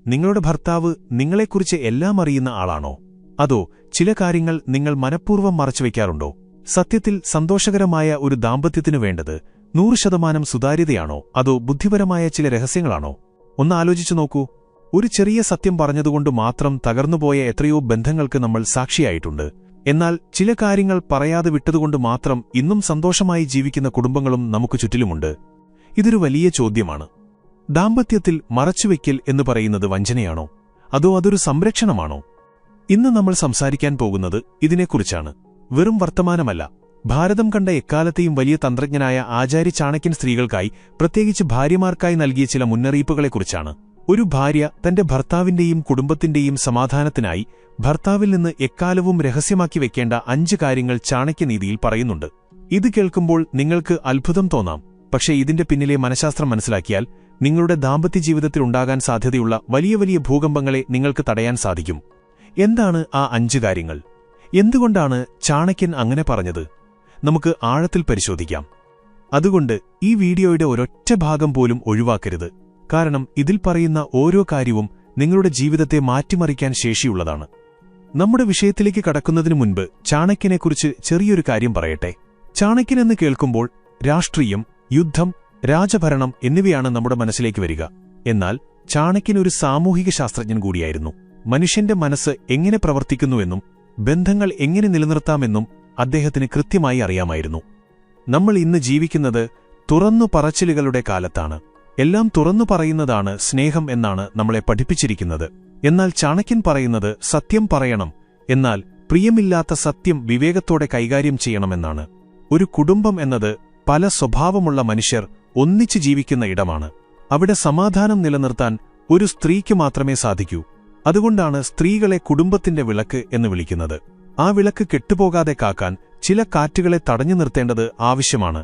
നിങ്ങളുടെ ഭർത്താവ് നിങ്ങളെക്കുറിച്ച് എല്ലാം അറിയുന്ന ആളാണോ? അതോ ചില കാര്യങ്ങൾ നിങ്ങൾ മനഃപൂർവ്വം മറച്ചുവെക്കാറുണ്ടോ? സത്യത്തിൽ സന്തോഷകരമായ ഒരു ദാമ്പത്യത്തിനു വേണ്ടത് 100% സുതാര്യതയാണോ അതോ ബുദ്ധിപരമായ ചില രഹസ്യങ്ങളാണോ? ഒന്ന് ആലോചിച്ചു നോക്കൂ. ഒരു ചെറിയ സത്യം പറഞ്ഞതുകൊണ്ട് മാത്രം തകർന്നുപോയ എത്രയോ ബന്ധങ്ങൾക്ക് നമ്മൾ സാക്ഷിയായിട്ടുണ്ട്. എന്നാൽ ചില കാര്യങ്ങൾ പറയാതെ വിട്ടതുകൊണ്ട് മാത്രം ഇന്നും സന്തോഷമായി ജീവിക്കുന്ന കുടുംബങ്ങളും നമുക്ക് ചുറ്റിലുമുണ്ട്. ഇതൊരു വലിയ ചോദ്യമാണ്. ദാമ്പത്യത്തിൽ മറച്ചുവെക്കൽ എന്ന് പറയുന്നത് വഞ്ചനയാണോ അതോ അതൊരു സംരക്ഷണമാണോ? ഇന്ന് നമ്മൾ സംസാരിക്കാൻ പോകുന്നത് ഇതിനെക്കുറിച്ചാണ്. വെറും വർത്തമാനമല്ല, ഭാരതം കണ്ട എക്കാലത്തെയും വലിയ തന്ത്രജ്ഞനായ ആചാര്യ ചാണക്യൻ സ്ത്രീകൾക്കായി, പ്രത്യേകിച്ച് ഭാര്യമാർക്കായി നൽകിയ ചില മുന്നറിയിപ്പുകളെക്കുറിച്ചാണ്. ഒരു ഭാര്യ തന്റെ ഭർത്താവിന്റെയും കുടുംബത്തിന്റെയും സമാധാനത്തിനായി ഭർത്താവിൽ നിന്ന് എക്കാലവും രഹസ്യമാക്കി വെക്കേണ്ട 5 കാര്യങ്ങൾ ചാണക്യനീതിയിൽ പറയുന്നുണ്ട്. ഇത് കേൾക്കുമ്പോൾ നിങ്ങൾക്ക് അത്ഭുതം തോന്നാം. പക്ഷേ ഇതിന്റെ പിന്നിലെ മനഃശാസ്ത്രം മനസ്സിലാക്കിയാൽ നിങ്ങളുടെ ദാമ്പത്യ ജീവിതത്തിൽ ഉണ്ടാകാൻ സാധ്യതയുള്ള വലിയ വലിയ ഭൂകമ്പങ്ങളെ നിങ്ങൾക്ക് തടയാൻ സാധിക്കും. എന്താണ് ആ 5 കാര്യങ്ങൾ? എന്തുകൊണ്ടാണ് ചാണക്യൻ അങ്ങനെ പറഞ്ഞത്? നമുക്ക് ആഴത്തിൽ പരിശോധിക്കാം. അതുകൊണ്ട് ഈ വീഡിയോയുടെ ഒരൊറ്റ ഭാഗം പോലും ഒഴിവാക്കരുത്. കാരണം ഇതിൽ പറയുന്ന ഓരോ കാര്യവും നിങ്ങളുടെ ജീവിതത്തെ മാറ്റിമറിക്കാൻ ശേഷിയുള്ളതാണ്. നമ്മുടെ വിഷയത്തിലേക്ക് കടക്കുന്നതിനു മുൻപ് ചാണക്യനെക്കുറിച്ച് ചെറിയൊരു കാര്യം പറയട്ടെ. ചാണക്യനെന്ന് കേൾക്കുമ്പോൾ രാഷ്ട്രീയം, യുദ്ധം, രാജഭരണം എന്നിവയാണ് നമ്മുടെ മനസ്സിലേക്ക് വരിക. എന്നാൽ ചാണക്യൻ ഒരു സാമൂഹിക ശാസ്ത്രജ്ഞൻ കൂടിയായിരുന്നു. മനുഷ്യന്റെ മനസ്സ് എങ്ങനെ പ്രവർത്തിക്കുന്നുവെന്നും ബന്ധങ്ങൾ എങ്ങനെ നിലനിർത്താമെന്നും അദ്ദേഹത്തിന് കൃത്യമായി അറിയാമായിരുന്നു. നമ്മൾ ഇന്ന് ജീവിക്കുന്നത് തുറന്നു പറച്ചിലുകളുടെ കാലത്താണ്. എല്ലാം തുറന്നു പറയുന്നതാണ് സ്നേഹം എന്നാണ് നമ്മളെ പഠിപ്പിച്ചിരിക്കുന്നത്. എന്നാൽ ചാണക്യൻ പറയുന്നത് സത്യം പറയണം, എന്നാൽ പ്രിയമില്ലാത്ത സത്യം വിവേകത്തോടെ കൈകാര്യം ചെയ്യണമെന്നാണ്. ഒരു കുടുംബം എന്നത് പല സ്വഭാവമുള്ള മനുഷ്യർ ഒന്നിച്ചു ജീവിക്കുന്ന ഇടമാണ്. അവിടെ സമാധാനം നിലനിർത്താൻ ഒരു സ്ത്രീക്ക് മാത്രമേ സാധിക്കൂ. അതുകൊണ്ടാണ് സ്ത്രീകളെ കുടുംബത്തിന്റെ വിളക്ക് എന്ന് വിളിക്കുന്നത്. ആ വിളക്ക് കെട്ടുപോകാതെ കാക്കാൻ ചില കാറ്റുകളെ തടഞ്ഞു നിർത്തേണ്ടത് ആവശ്യമാണ്.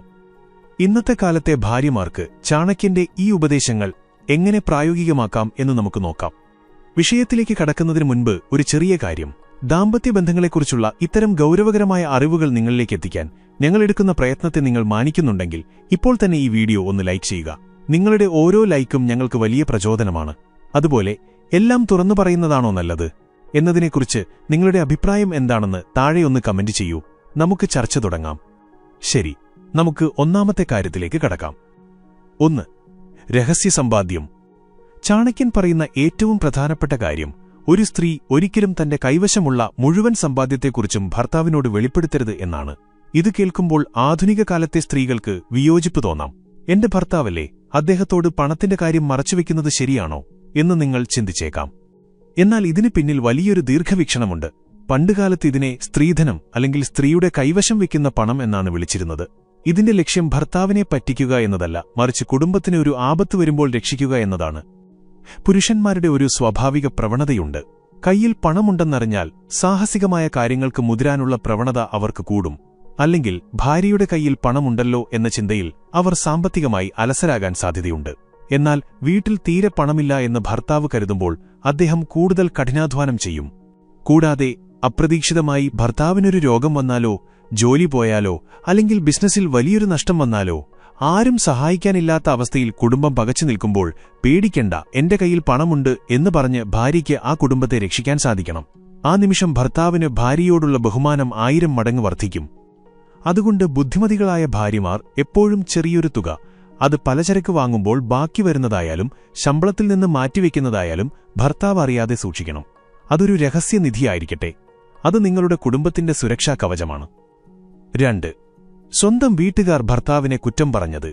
ഇന്നത്തെ കാലത്തെ ഭാര്യമാർക്ക് ചാണക്യന്റെ ഈ ഉപദേശങ്ങൾ എങ്ങനെ പ്രായോഗികമാക്കാം എന്ന് നമുക്ക് നോക്കാം. വിഷയത്തിലേക്ക് കടക്കുന്നതിന് മുൻപ് ഒരു ചെറിയ കാര്യം. ദാമ്പത്യ ബന്ധങ്ങളെക്കുറിച്ചുള്ള ഇത്തരം ഗൗരവകരമായ അറിവുകൾ നിങ്ങളിലേക്ക് എത്തിക്കാൻ ഞങ്ങളെടുക്കുന്ന പ്രയത്നത്തെ നിങ്ങൾ മാനിക്കുന്നുണ്ടെങ്കിൽ ഇപ്പോൾ തന്നെ ഈ വീഡിയോ ഒന്ന് ലൈക്ക് ചെയ്യുക. നിങ്ങളുടെ ഓരോ ലൈക്കും ഞങ്ങൾക്ക് വലിയ പ്രചോദനമാണ്. അതുപോലെ എല്ലാം തുറന്നു പറയുന്നതാണോ നല്ലത് എന്നതിനെക്കുറിച്ച് നിങ്ങളുടെ അഭിപ്രായം എന്താണെന്ന് താഴെയൊന്ന് കമന്റ് ചെയ്യൂ. നമുക്ക് ചർച്ച തുടങ്ങാം. ശരി, നമുക്ക് ഒന്നാമത്തെ കാര്യത്തിലേക്ക് കടക്കാം. 1. രഹസ്യസമ്പാദ്യം. ചാണക്യൻ പറയുന്ന ഏറ്റവും പ്രധാനപ്പെട്ട കാര്യം, ഒരു സ്ത്രീ ഒരിക്കലും തന്റെ കൈവശമുള്ള മുഴുവൻ സമ്പാദ്യത്തെക്കുറിച്ചും ഭർത്താവിനോട് വെളിപ്പെടുത്തരുത് എന്നാണ്. ഇത് കേൾക്കുമ്പോൾ ആധുനിക കാലത്തെ സ്ത്രീകൾക്ക് വിയോജിപ്പ് തോന്നാം. എന്റെ ഭർത്താവല്ലേ, അദ്ദേഹത്തോട് പണത്തിന്റെ കാര്യം മറച്ചുവെക്കുന്നത് ശരിയാണോ എന്ന് നിങ്ങൾ ചിന്തിച്ചേക്കാം. എന്നാൽ ഇതിന് പിന്നിൽ വലിയൊരു ദീർഘവീക്ഷണമുണ്ട്. പണ്ടുകാലത്ത് ഇതിനെ സ്ത്രീധനം അല്ലെങ്കിൽ സ്ത്രീയുടെ കൈവശം വയ്ക്കുന്ന പണം എന്നാണ് വിളിച്ചിരുന്നത്. ഇതിന്റെ ലക്ഷ്യം ഭർത്താവിനെ പറ്റിക്കുക എന്നതല്ല, മറിച്ച് കുടുംബത്തിന് ഒരു ആപത്ത് വരുമ്പോൾ രക്ഷിക്കുക എന്നതാണ്. പുരുഷന്മാരുടെ ഒരു സ്വാഭാവിക പ്രവണതയുണ്ട്. കയ്യിൽ പണമുണ്ടെന്നറിഞ്ഞാൽ സാഹസികമായ കാര്യങ്ങൾക്ക് മുതിരാനുള്ള പ്രവണത അവർക്ക് കൂടും. അല്ലെങ്കിൽ ഭാര്യയുടെ കയ്യിൽ പണമുണ്ടല്ലോ എന്ന ചിന്തയിൽ അവർ സാമ്പത്തികമായി അലസരാകാൻ സാധ്യതയുണ്ട്. എന്നാൽ വീട്ടിൽ തീരെ പണമില്ല എന്ന് ഭർത്താവ് കരുതുമ്പോൾ അദ്ദേഹം കൂടുതൽ കഠിനാധ്വാനം ചെയ്യും. കൂടാതെ അപ്രതീക്ഷിതമായി ഭർത്താവിനൊരു രോഗം വന്നാലോ, ജോലി പോയാലോ, അല്ലെങ്കിൽ ബിസിനസ്സിൽ വലിയൊരു നഷ്ടം വന്നാലോ, ആരും സഹായിക്കാനില്ലാത്ത അവസ്ഥയിൽ കുടുംബം പകച്ചു നിൽക്കുമ്പോൾ പേടിക്കണ്ട, എന്റെ കയ്യിൽ പണമുണ്ട് എന്ന് പറഞ്ഞ് ഭാര്യയ്ക്ക് ആ കുടുംബത്തെ രക്ഷിക്കാൻ സാധിക്കണം. ആ നിമിഷം ഭർത്താവിന് ഭാര്യയോടുള്ള ബഹുമാനം 1000 മടങ്ങ് വർദ്ധിക്കും. അതുകൊണ്ട് ബുദ്ധിമതികളായ ഭാര്യമാർ എപ്പോഴും ചെറിയൊരു തുക, അത് പലചരക്ക് വാങ്ങുമ്പോൾ ബാക്കി വരുന്നതായാലും ശമ്പളത്തിൽ നിന്ന് മാറ്റിവെക്കുന്നതായാലും ഭർത്താവ് അറിയാതെ സൂക്ഷിക്കണം. അതൊരു രഹസ്യനിധിയായിരിക്കട്ടെ. അത് നിങ്ങളുടെ കുടുംബത്തിന്റെ സുരക്ഷാ കവചമാണ്. 2. സ്വന്തം വീട്ടുകാർ ഭർത്താവിനെ കുറ്റം പറഞ്ഞത്.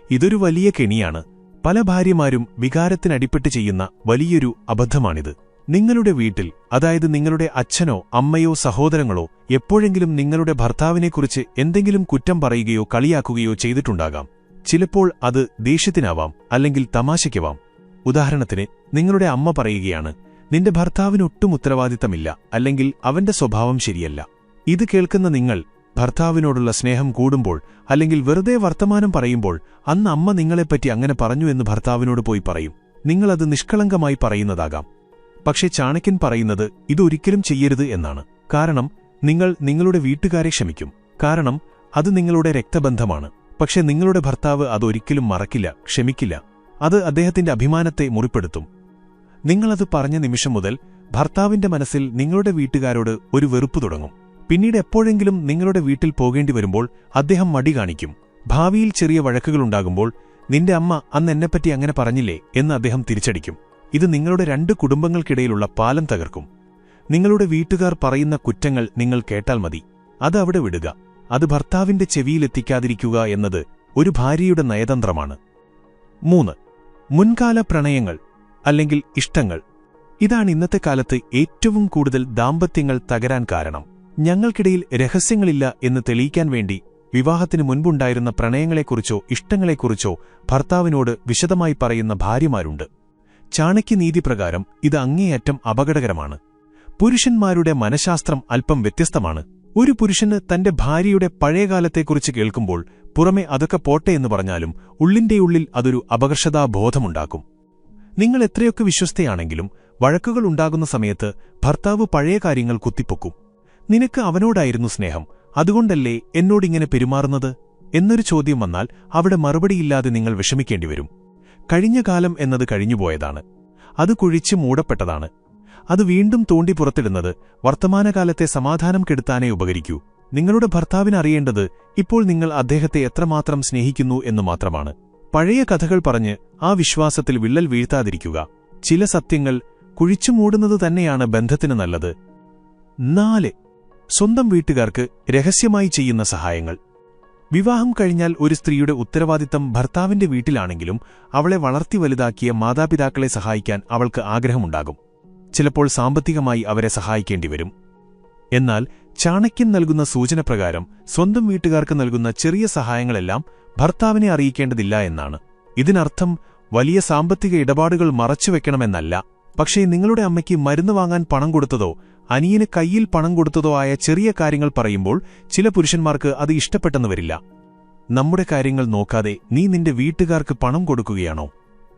ഇതൊരു വലിയ കെണിയാണ്. പല ഭാര്യമാരും വികാരത്തിനടിപ്പെട്ട് ചെയ്യുന്ന വലിയൊരു അബദ്ധമാണിത്. നിങ്ങളുടെ വീട്ടിൽ, അതായത് നിങ്ങളുടെ അച്ഛനോ അമ്മയോ സഹോദരങ്ങളോ എപ്പോഴെങ്കിലും നിങ്ങളുടെ ഭർത്താവിനെക്കുറിച്ച് എന്തെങ്കിലും കുറ്റം പറയുകയോ കളിയാക്കുകയോ ചെയ്തിട്ടുണ്ടാകാം. ചിലപ്പോൾ അത് ദേഷ്യത്തിനാവാം, അല്ലെങ്കിൽ തമാശയ്ക്കാവാം. ഉദാഹരണത്തിന്, നിങ്ങളുടെ അമ്മ പറയുകയാണ്, നിന്റെ ഭർത്താവിനൊട്ടും ഉത്തരവാദിത്തമില്ല, അല്ലെങ്കിൽ അവന്റെ സ്വഭാവം ശരിയല്ല. ഇത് കേൾക്കുന്ന നിങ്ങൾ ഭർത്താവിനോടുള്ള സ്നേഹം കൂടുമ്പോൾ, അല്ലെങ്കിൽ വെറുതെ വർത്തമാനം പറയുമ്പോൾ, അന്ന് അമ്മ നിങ്ങളെപ്പറ്റി അങ്ങനെ പറഞ്ഞു എന്ന് ഭർത്താവിനോട് പോയി പറയും. നിങ്ങളത് നിഷ്കളങ്കമായി പറയുന്നതാകാം. പക്ഷേ ചാണക്യൻ പറയുന്നത് ഇതൊരിക്കലും ചെയ്യരുത് എന്നാണ്. കാരണം നിങ്ങൾ നിങ്ങളുടെ വീട്ടുകാരെ ക്ഷമിക്കും. കാരണം അത് നിങ്ങളുടെ രക്തബന്ധമാണ്. പക്ഷെ നിങ്ങളുടെ ഭർത്താവ് അതൊരിക്കലും മറക്കില്ല, ക്ഷമിക്കില്ല. അത് അദ്ദേഹത്തിന്റെ അഭിമാനത്തെ മുറിപ്പെടുത്തും. നിങ്ങളത് പറഞ്ഞ നിമിഷം മുതൽ ഭർത്താവിന്റെ മനസ്സിൽ നിങ്ങളുടെ വീട്ടുകാരോട് ഒരു വെറുപ്പ് തുടങ്ങും. പിന്നീട് എപ്പോഴെങ്കിലും നിങ്ങളുടെ വീട്ടിൽ പോകേണ്ടി വരുമ്പോൾ അദ്ദേഹം മടി കാണിക്കും. ഭാവിയിൽ ചെറിയ വഴക്കുകളുണ്ടാകുമ്പോൾ നിന്റെ അമ്മ അന്ന് എന്നെപ്പറ്റി അങ്ങനെ പറഞ്ഞില്ലേ എന്ന് അദ്ദേഹം തിരിച്ചടിക്കും. ഇത് നിങ്ങളുടെ 2 കുടുംബങ്ങൾക്കിടയിലുള്ള പാലം തകർക്കും. നിങ്ങളുടെ വീട്ടുകാർ പറയുന്ന കുറ്റങ്ങൾ നിങ്ങൾ കേട്ടാൽ മതി, അത് അവിടെ വിടുക. അത് ഭർത്താവിന്റെ ചെവിയിലെത്തിക്കാതിരിക്കുക എന്നത് ഒരു ഭാര്യയുടെ നയതന്ത്രമാണ്. 3. മുൻകാല പ്രണയങ്ങൾ അല്ലെങ്കിൽ ഇഷ്ടങ്ങൾ. ഇതാണ് ഇന്നത്തെ കാലത്ത് ഏറ്റവും കൂടുതൽ ദാമ്പത്യങ്ങൾ തകരാൻ കാരണം. ഞങ്ങൾക്കിടയിൽ രഹസ്യങ്ങളില്ല എന്ന് തെളിയിക്കാൻ വേണ്ടി വിവാഹത്തിനു മുൻപുണ്ടായിരുന്ന പ്രണയങ്ങളെക്കുറിച്ചോ ഇഷ്ടങ്ങളെക്കുറിച്ചോ ഭർത്താവിനോട് വിശദമായി പറയുന്ന ഭാര്യമാരുണ്ട്. ചാണക്യനീതിപ്രകാരം ഇത് അങ്ങേയറ്റം അപകടകരമാണ്. പുരുഷന്മാരുടെ മനഃശാസ്ത്രം അല്പം വ്യത്യസ്തമാണ്. ഒരു പുരുഷന് തന്റെ ഭാര്യയുടെ പഴയകാലത്തെക്കുറിച്ച് കേൾക്കുമ്പോൾ പുറമെ അതൊക്കെ പോട്ടെ എന്ന് പറഞ്ഞാലും ഉള്ളിന്റെയുള്ളിൽ അതൊരു അപകർഷതാബോധമുണ്ടാക്കും. നിങ്ങൾ എത്രയൊക്കെ വിശ്വസ്തയാണെങ്കിലും വഴക്കുകൾ ഉണ്ടാകുന്ന സമയത്ത് ഭർത്താവ് പഴയ കാര്യങ്ങൾ കുത്തിപ്പൊക്കും. നിനക്ക് അവനോടായിരുന്നു സ്നേഹം, അതുകൊണ്ടല്ലേ എന്നോടിങ്ങനെ പെരുമാറുന്നത് എന്നൊരു ചോദ്യം വന്നാൽ അവിടെ മറുപടിയില്ലാതെ നിങ്ങൾ വിഷമിക്കേണ്ടിവരും. കഴിഞ്ഞ കാലം എന്നത് കഴിഞ്ഞുപോയതാണ്. അത് കുഴിച്ച് മൂടപ്പെട്ടതാണ്. അത് വീണ്ടും തോണ്ടി പുറത്തിടുന്നത് വർത്തമാനകാലത്തെ സമാധാനം കെടുത്താനേ ഉപകരിക്കൂ. നിങ്ങളുടെ ഭർത്താവിന് അറിയേണ്ടത് ഇപ്പോൾ നിങ്ങൾ അദ്ദേഹത്തെ എത്രമാത്രം സ്നേഹിക്കുന്നു എന്നു മാത്രമാണ്. പഴയ കഥകൾ പറഞ്ഞ് ആ വിശ്വാസത്തിൽ വിള്ളൽ വീഴ്ത്താതിരിക്കുക. ചില സത്യങ്ങൾ കുഴിച്ചുമൂടുന്നത് തന്നെയാണ് ബന്ധത്തിന് നല്ലത്. 4. സ്വന്തം വീട്ടുകാർക്ക് രഹസ്യമായി ചെയ്യുന്ന സഹായങ്ങൾ. വിവാഹം കഴിഞ്ഞാൽ ഒരു സ്ത്രീയുടെ ഉത്തരവാദിത്തം ഭർത്താവിന്റെ വീട്ടിലാണെങ്കിലും അവളെ വളർത്തി വലുതാക്കിയ മാതാപിതാക്കളെ സഹായിക്കാൻ അവൾക്ക് ആഗ്രഹമുണ്ടാകും. ചിലപ്പോൾ സാമ്പത്തികമായി അവരെ സഹായിക്കേണ്ടിവരും. എന്നാൽ ചാണക്യൻ നൽകുന്ന സൂചനപ്രകാരം സ്വന്തം വീട്ടുകാർക്ക് നൽകുന്ന ചെറിയ സഹായങ്ങളെല്ലാം ഭർത്താവിനെ അറിയിക്കേണ്ടതില്ല എന്നാണ്. ഇതിനർത്ഥം വലിയ സാമ്പത്തിക ഇടപാടുകൾ മറച്ചുവെക്കണമെന്നല്ല. പക്ഷേ നിങ്ങളുടെ അമ്മയ്ക്ക് മരുന്ന് വാങ്ങാൻ പണം കൊടുത്തതോ അനിയന് കയ്യിൽ പണം കൊടുത്തതോ ആയ ചെറിയ കാര്യങ്ങൾ പറയുമ്പോൾ ചില പുരുഷന്മാർക്ക് അത് ഇഷ്ടപ്പെട്ടെന്ന് വരില്ല. നമ്മുടെ കാര്യങ്ങൾ നോക്കാതെ നീ നിന്റെ വീട്ടുകാർക്ക് പണം കൊടുക്കുകയാണോ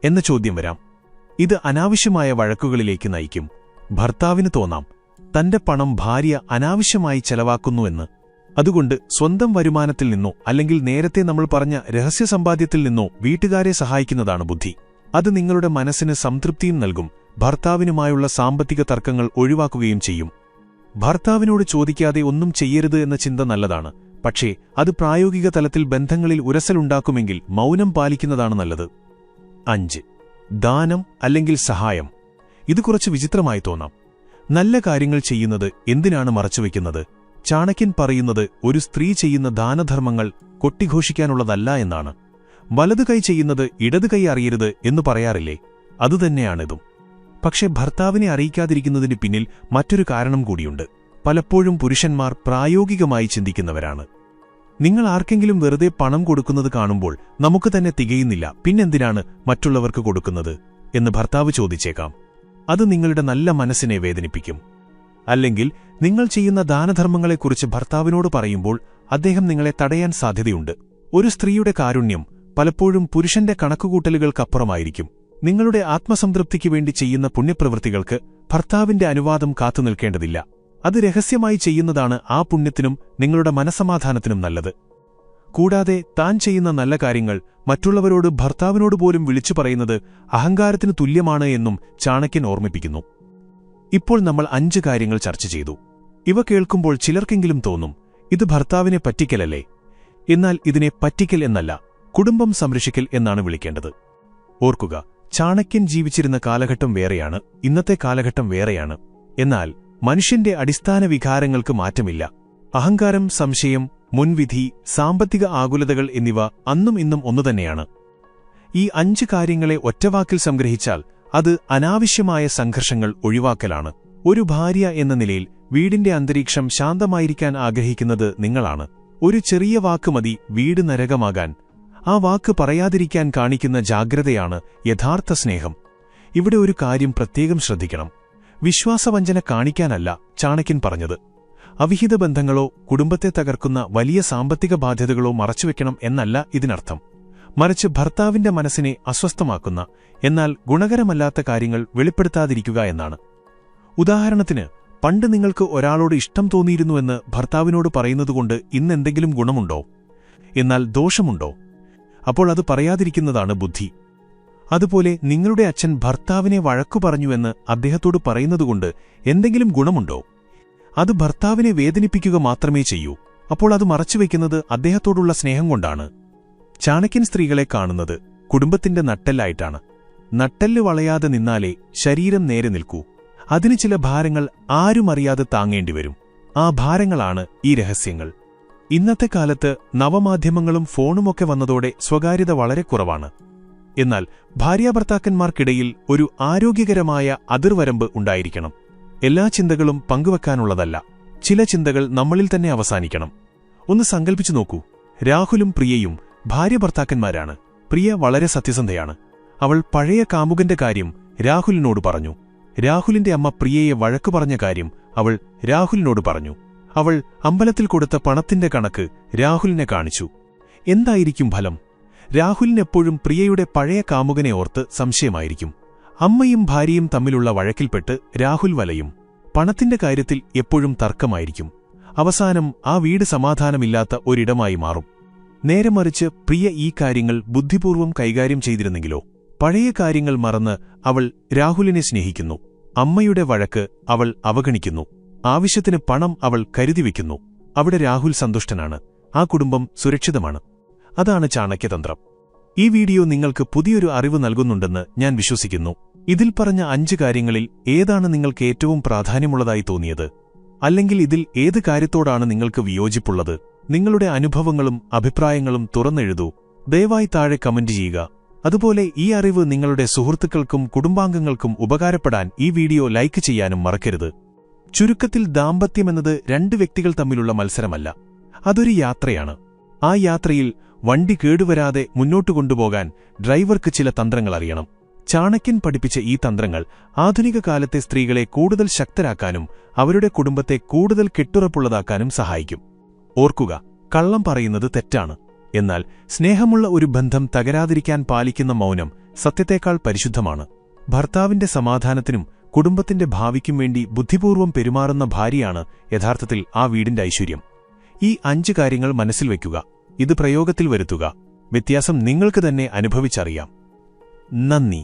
എന്ന ചോദ്യം വരാം. ഇത് അനാവശ്യമായ വഴക്കുകളിലേക്ക് നയിക്കും. ഭർത്താവിന് തോന്നാം തന്റെ പണം ഭാര്യ അനാവശ്യമായി ചെലവാക്കുന്നുവെന്ന്. അതുകൊണ്ട് സ്വന്തം വരുമാനത്തിൽ നിന്നോ അല്ലെങ്കിൽ നേരത്തെ നമ്മൾ പറഞ്ഞ രഹസ്യസമ്പാദ്യത്തിൽ നിന്നോ വീട്ടുകാരെ സഹായിക്കുന്നതാണ് ബുദ്ധി. അത് നിങ്ങളുടെ മനസ്സിന് സംതൃപ്തിയും നൽകും, ഭർത്താവിനുമായുള്ള സാമ്പത്തിക തർക്കങ്ങൾ ഒഴിവാക്കുകയും ചെയ്യും. ഭർത്താവിനോട് ചോദിക്കാതെ ഒന്നും ചെയ്യരുത് എന്ന ചിന്ത നല്ലതാണ്. പക്ഷേ അത് പ്രായോഗിക തലത്തിൽ ബന്ധങ്ങളിൽ ഉരസലുണ്ടാക്കുമെങ്കിൽ മൗനം പാലിക്കുന്നതാണ് നല്ലത്. 5. ദാനം അല്ലെങ്കിൽ സഹായം. ഇത് കുറച്ച് വിചിത്രമായി തോന്നാം. നല്ല കാര്യങ്ങൾ ചെയ്യുന്നത് എന്തിനാണ് മറച്ചുവെക്കുന്നത്? ചാണക്യൻ പറയുന്നത് ഒരു സ്ത്രീ ചെയ്യുന്ന ദാനധർമ്മങ്ങൾ കൊട്ടിഘോഷിക്കാനുള്ളതല്ല എന്നാണ്. വലതു കൈ ചെയ്യുന്നത് ഇടതു കൈ അറിയരുത് എന്ന് പറയാറില്ലേ? അതുതന്നെയാണിതും. പക്ഷെ ഭർത്താവിനെ അറിയിക്കാതിരിക്കുന്നതിന് പിന്നിൽ മറ്റൊരു കാരണം കൂടിയുണ്ട്. പലപ്പോഴും പുരുഷന്മാർ പ്രായോഗികമായി ചിന്തിക്കുന്നവരാണ്. നിങ്ങൾ ആർക്കെങ്കിലും വെറുതെ പണം കൊടുക്കുന്നത് കാണുമ്പോൾ നമുക്ക് തന്നെ തികയുന്നില്ല, പിന്നെന്തിനാണ് മറ്റുള്ളവർക്ക് കൊടുക്കുന്നത് എന്ന് ഭർത്താവ് ചോദിച്ചേക്കാം. അത് നിങ്ങളുടെ നല്ല മനസ്സിനെ വേദനിപ്പിക്കും. അല്ലെങ്കിൽ നിങ്ങൾ ചെയ്യുന്ന ദാനധർമ്മങ്ങളെക്കുറിച്ച് ഭർത്താവിനോട് പറയുമ്പോൾ അദ്ദേഹം നിങ്ങളെ തടയാൻ സാധ്യതയുണ്ട്. ഒരു സ്ത്രീയുടെ കാരുണ്യം പലപ്പോഴും പുരുഷന്റെ കണക്കുകൂട്ടലുകൾക്കപ്പുറമായിരിക്കും. നിങ്ങളുടെ ആത്മസംതൃപ്തിക്കു വേണ്ടി ചെയ്യുന്ന പുണ്യപ്രവൃത്തികൾക്ക് ഭർത്താവിന്റെ അനുവാദം കാത്തുനിൽക്കേണ്ടതില്ല. അത് രഹസ്യമായി ചെയ്യുന്നതാണ് ആ പുണ്യത്തിനും നിങ്ങളുടെ മനസ്സമാധാനത്തിനും നല്ലത്. കൂടാതെ താൻ ചെയ്യുന്ന നല്ല കാര്യങ്ങൾ മറ്റുള്ളവരോട് ഭർത്താവിനോട് പോലും വിളിച്ചു പറയുന്നത് അഹങ്കാരത്തിനു തുല്യമാണ് എന്നും ചാണക്യൻ ഓർമ്മിപ്പിക്കുന്നു. ഇപ്പോൾ നമ്മൾ 5 കാര്യങ്ങൾ ചർച്ച ചെയ്തു. ഇവ കേൾക്കുമ്പോൾ ചിലർക്കെങ്കിലും തോന്നും, ഇത് ഭർത്താവിനെ പറ്റിക്കലല്ലേ? എന്നാൽ ഇതിനെ പറ്റിക്കൽ എന്നല്ല, കുടുംബം സംരക്ഷിക്കൽ എന്നാണ് വിളിക്കേണ്ടത്. ഓർക്കുക, ചാണക്യൻ ജീവിച്ചിരുന്ന കാലഘട്ടം വേറെയാണ്, ഇന്നത്തെ കാലഘട്ടം വേറെയാണ്. എന്നാൽ മനുഷ്യന്റെ അടിസ്ഥാന വികാരങ്ങൾക്ക് മാറ്റമില്ല. അഹങ്കാരം, സംശയം, മുൻവിധി, സാമ്പത്തിക ആകുലതകൾ എന്നിവ അന്നും ഇന്നും ഒന്നുതന്നെയാണ്. ഈ 5 കാര്യങ്ങളെ ഒറ്റവാക്കിൽ സംഗ്രഹിച്ചാൽ അത് അനാവശ്യമായ സംഘർഷങ്ങൾ ഒഴിവാക്കലാണ്. ഒരു ഭാര്യ എന്ന നിലയിൽ വീടിന്റെ അന്തരീക്ഷം ശാന്തമായിരിക്കാൻ ആഗ്രഹിക്കുന്നത് നിങ്ങളാണ്. ഒരു ചെറിയ വാക്ക് മതി വീട് നരകമാകാൻ. ആ വാക്ക് പറയാതിരിക്കാൻ കാണിക്കുന്ന ജാഗ്രതയാണ് യഥാർത്ഥ സ്നേഹം. ഇവിടെ ഒരു കാര്യം പ്രത്യേകം ശ്രദ്ധിക്കണം. വിശ്വാസവഞ്ചന കാണിക്കാനല്ല ചാണക്യൻ പറഞ്ഞത്. അവിഹിത ബന്ധങ്ങളോ കുടുംബത്തെ തകർക്കുന്ന വലിയ സാമ്പത്തിക ബാധ്യതകളോ മറച്ചുവെക്കണം എന്നല്ല ഇതിനർത്ഥം. മറിച്ച് ഭർത്താവിന്റെ മനസ്സിനെ അസ്വസ്ഥമാക്കുന്ന എന്നാൽ ഗുണകരമല്ലാത്ത കാര്യങ്ങൾ വെളിപ്പെടുത്താതിരിക്കുക എന്നാണ്. ഉദാഹരണത്തിന്, പണ്ട് നിങ്ങൾക്ക് ഒരാളോട് ഇഷ്ടം തോന്നിയിരുന്നുവെന്ന് ഭർത്താവിനോട് പറയുന്നതുകൊണ്ട് ഇന്നെന്തെങ്കിലും ഗുണമുണ്ടോ? എന്നാൽ ദോഷമുണ്ടോ? അപ്പോൾ അത് പറയാതിരിക്കുന്നതാണ് ബുദ്ധി. അതുപോലെ നിങ്ങളുടെ അച്ഛൻ ഭർത്താവിനെ വഴക്കു പറഞ്ഞുവെന്ന് അദ്ദേഹത്തോട് പറയുന്നതുകൊണ്ട് എന്തെങ്കിലും ഗുണമുണ്ടോ? അത് ഭർത്താവിനെ വേദനിപ്പിക്കുക മാത്രമേ ചെയ്യൂ. അപ്പോൾ അത് മറച്ചുവെക്കുന്നത് അദ്ദേഹത്തോടുള്ള സ്നേഹം കൊണ്ടാണ്. ചാണക്യൻ സ്ത്രീകളെ കാണുന്നത് കുടുംബത്തിന്റെ നട്ടെല്ലായിട്ടാണ്. നട്ടെല്ല് വളയാതെ നിന്നാലേ ശരീരം നേരെ നിൽക്കൂ. അതിന് ചില ഭാരങ്ങൾ ആരും അറിയാതെ താങ്ങേണ്ടിവരും. ആ ഭാരങ്ങളാണ് ഈ രഹസ്യങ്ങൾ. ഇന്നത്തെ കാലത്ത് നവമാധ്യമങ്ങളും ഫോണുമൊക്കെ വന്നതോടെ സ്വകാര്യത വളരെ കുറവാണ്. എന്നാൽ ഭാര്യാഭർത്താക്കന്മാർക്കിടയിൽ ഒരു ആരോഗ്യകരമായ അതിർവരമ്പ് ഉണ്ടായിരിക്കണം. എല്ലാ ചിന്തകളും പങ്കുവെക്കാനുള്ളതല്ല. ചില ചിന്തകൾ നമ്മളിൽ തന്നെ അവസാനിക്കണം. ഒന്ന് സങ്കൽപ്പിച്ചു നോക്കൂ, രാഹുലും പ്രിയയും ഭാര്യാഭർത്താക്കന്മാരാണ്. പ്രിയ വളരെ സത്യസന്ധയാണ്. അവൾ പഴയ കാമുകന്റെ കാര്യം രാഹുലിനോട് പറഞ്ഞു. രാഹുലിന്റെ അമ്മ പ്രിയയെ വഴക്കു പറഞ്ഞ കാര്യം അവൾ രാഹുലിനോട് പറഞ്ഞു. അവൾ അമ്പലത്തിൽ കൊടുത്ത പണത്തിന്റെ കണക്ക് രാഹുലിനെ കാണിച്ചു. എന്തായിരിക്കും ഫലം? രാഹുലിനെപ്പോഴും പ്രിയയുടെ പഴയ കാമുകനെ ഓർത്ത് സംശയമായിരിക്കും. അമ്മയും ഭാര്യയും തമ്മിലുള്ള വഴക്കിൽപ്പെട്ട് രാഹുൽ വലയും. പണത്തിന്റെ കാര്യത്തിൽ എപ്പോഴും തർക്കമായിരിക്കും. അവസാനം ആ വീട് സമാധാനമില്ലാത്ത ഒരിടമായി മാറും. നേരെ മറിച്ച് പ്രിയ ഈ കാര്യങ്ങൾ ബുദ്ധിപൂർവ്വം കൈകാര്യം ചെയ്തിരുന്നെങ്കിലോ? പഴയ കാര്യങ്ങൾ മറന്ന് അവൾ രാഹുലിനെ സ്നേഹിക്കുന്നു. അമ്മയുടെ വഴക്ക് അവൾ അവഗണിക്കുന്നു. ആവശ്യത്തിന് പണം അവൾ കരുതിവെക്കുന്നു. അവിടെ രാഹുൽ സന്തുഷ്ടനാണ്. ആ കുടുംബം സുരക്ഷിതമാണ്. അതാണ് ചാണക്യതന്ത്രം. ഈ വീഡിയോ നിങ്ങൾക്ക് പുതിയൊരു അറിവ് നൽകുന്നുണ്ടെന്ന് ഞാൻ വിശ്വസിക്കുന്നു. ഇതിൽ പറഞ്ഞ 5 കാര്യങ്ങളിൽ ഏതാണ് നിങ്ങൾക്ക് ഏറ്റവും പ്രാധാന്യമുള്ളതായി തോന്നിയത്? അല്ലെങ്കിൽ ഇതിൽ ഏത് കാര്യത്തോടാണ് നിങ്ങൾക്ക് വിയോജിപ്പുള്ളത്? നിങ്ങളുടെ അനുഭവങ്ങളും അഭിപ്രായങ്ങളും തുറന്നെഴുതൂ. ദയവായി താഴെ കമന്റ് ചെയ്യുക. അതുപോലെ ഈ അറിവ് നിങ്ങളുടെ സുഹൃത്തുക്കൾക്കും കുടുംബാംഗങ്ങൾക്കും ഉപകാരപ്പെടാൻ ഈ വീഡിയോ ലൈക്ക് ചെയ്യാനും മറക്കരുത്. ചുരുക്കത്തിൽ ദാമ്പത്യമെന്നത് 2 വ്യക്തികൾ തമ്മിലുള്ള മത്സരമല്ല. അതൊരു യാത്രയാണ്. ആ യാത്രയിൽ വണ്ടി കേടുവരാതെ മുന്നോട്ടു കൊണ്ടുപോകാൻ ഡ്രൈവർക്ക് ചില തന്ത്രങ്ങൾ അറിയണം. ചാണക്യൻ പഠിപ്പിച്ച ഈ തന്ത്രങ്ങൾ ആധുനിക കാലത്തെ സ്ത്രീകളെ കൂടുതൽ ശക്തരാക്കാനും അവരുടെ കുടുംബത്തെ കൂടുതൽ കെട്ടുറപ്പുള്ളതാക്കാനും സഹായിക്കും. ഓർക്കുക, കള്ളം പറയുന്നത് തെറ്റാണ്. എന്നാൽ സ്നേഹമുള്ള ഒരു ബന്ധം തകരാതിരിക്കാൻ പാലിക്കുന്ന മൗനം സത്യത്തേക്കാൾ പരിശുദ്ധമാണ്. ഭർത്താവിന്റെ സമാധാനത്തിനും കുടുംബത്തിന്റെ ഭാവിക്കും വേണ്ടി ബുദ്ധിപൂർവ്വം പെരുമാറുന്ന ഭാര്യയാണ് യഥാർത്ഥത്തിൽ ആ വീടിന്റെ ഐശ്വര്യം. ഈ 5 കാര്യങ്ങൾ മനസ്സിൽ വയ്ക്കുക. ഇത് പ്രയോഗത്തിൽ വരുത്തുക. വ്യത്യാസം നിങ്ങൾക്ക് തന്നെ അനുഭവിച്ചറിയാം. നന്ദി.